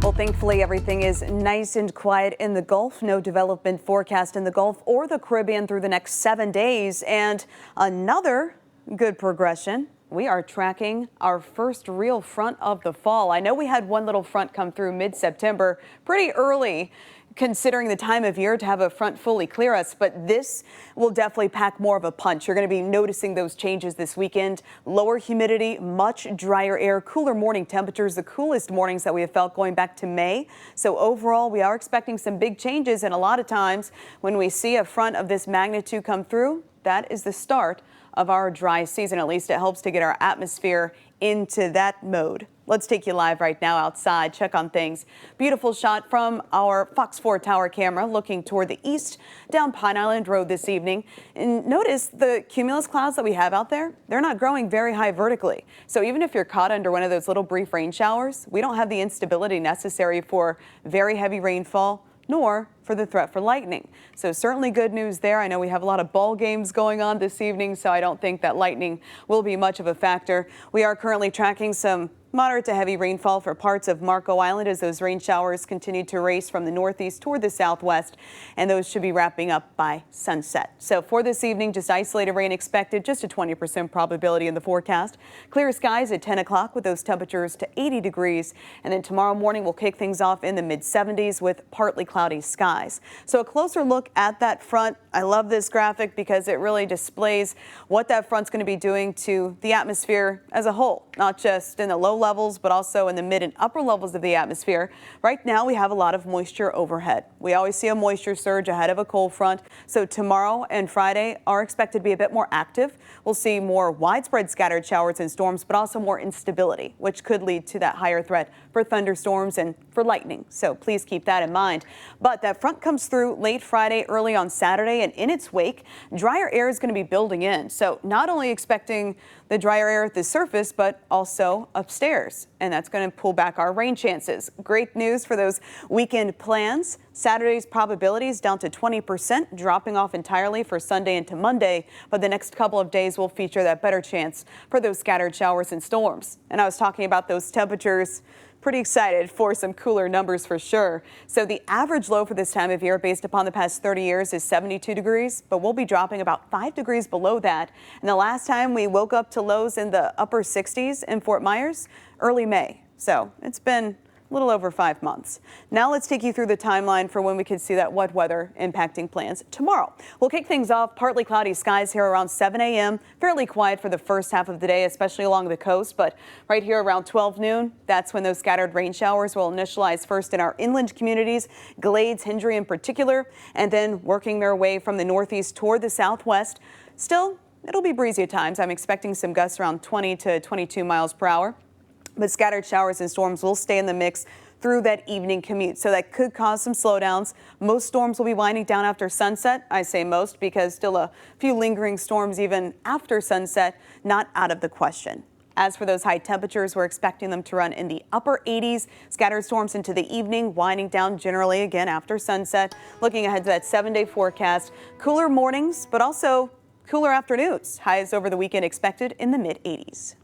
Well, thankfully, everything is nice and quiet in the Gulf. No development forecast in the Gulf or the Caribbean through the next 7 days. And another good progression. We are tracking our first real front of the fall. I know we had one little front come through mid-September, pretty early, considering the time of year to have a front fully clear us, but this will definitely pack more of a punch. You're going to be noticing those changes this weekend. Lower humidity, much drier air, cooler morning temperatures, the coolest mornings that we have felt going back to May. So overall, we are expecting some big changes, and a lot of times when we see a front of this magnitude come through, that is the start of our dry season. At least it helps to get our atmosphere into that mode. Let's take you live right now outside, check on things. Beautiful shot from our Fox 4 tower camera looking toward the east down Pine Island Road this evening. And notice the cumulus clouds that we have out there, they're not growing very high vertically. So even if you're caught under one of those little brief rain showers, we don't have the instability necessary for very heavy rainfall, nor for the threat for lightning. So certainly good news there. I know we have a lot of ball games going on this evening, so I don't think that lightning will be much of a factor. We are currently tracking some moderate to heavy rainfall for parts of Marco Island as those rain showers continue to race from the northeast toward the southwest, and those should be wrapping up by sunset. So for this evening, just isolated rain expected, just a 20% probability in the forecast. Clear skies at 10 o'clock with those temperatures to 80 degrees. And then tomorrow morning we'll kick things off in the mid-70s with partly cloudy skies. So a closer look at that front. I love this graphic because it really displays what that front's going to be doing to the atmosphere as a whole, not just in the low levels, but also in the mid and upper levels of the atmosphere. Right now, we have a lot of moisture overhead. We always see a moisture surge ahead of a cold front. So tomorrow and Friday are expected to be a bit more active. We'll see more widespread scattered showers and storms, but also more instability, which could lead to that higher threat for thunderstorms and for lightning. So please keep that in mind. But that front comes through late Friday, early on Saturday, and in its wake, drier air is going to be building in. So not only expecting the drier air at the surface, but also upstairs. And that's going to pull back our rain chances. Great news for those weekend plans. Saturday's probabilities down to 20%, dropping off entirely for Sunday into Monday. But the next couple of days will feature that better chance for those scattered showers and storms. And I was talking about those temperatures. Pretty excited for some cooler numbers for sure. So the average low for this time of year based upon the past 30 years is 72 degrees, but we'll be dropping about 5 degrees below that. And the last time we woke up to lows in the upper 60s in Fort Myers, early May. So it's been a little over 5 months. Now let's take you through the timeline for when we could see that wet weather impacting plans tomorrow. We'll kick things off, partly cloudy skies here around 7 a.m. Fairly quiet for the first half of the day, especially along the coast. But right here around 12 noon, that's when those scattered rain showers will initialize first in our inland communities, Glades, Hendry in particular, and then working their way from the northeast toward the southwest. Still, it'll be breezy at times. I'm expecting some gusts around 20 to 22 miles per hour. But scattered showers and storms will stay in the mix through that evening commute. So that could cause some slowdowns. Most storms will be winding down after sunset. I say most because still a few lingering storms even after sunset, not out of the question. As for those high temperatures, we're expecting them to run in the upper 80s. Scattered storms into the evening, winding down generally again after sunset. Looking ahead to that 7-day forecast, cooler mornings, but also cooler afternoons. Highs over the weekend expected in the mid 80s.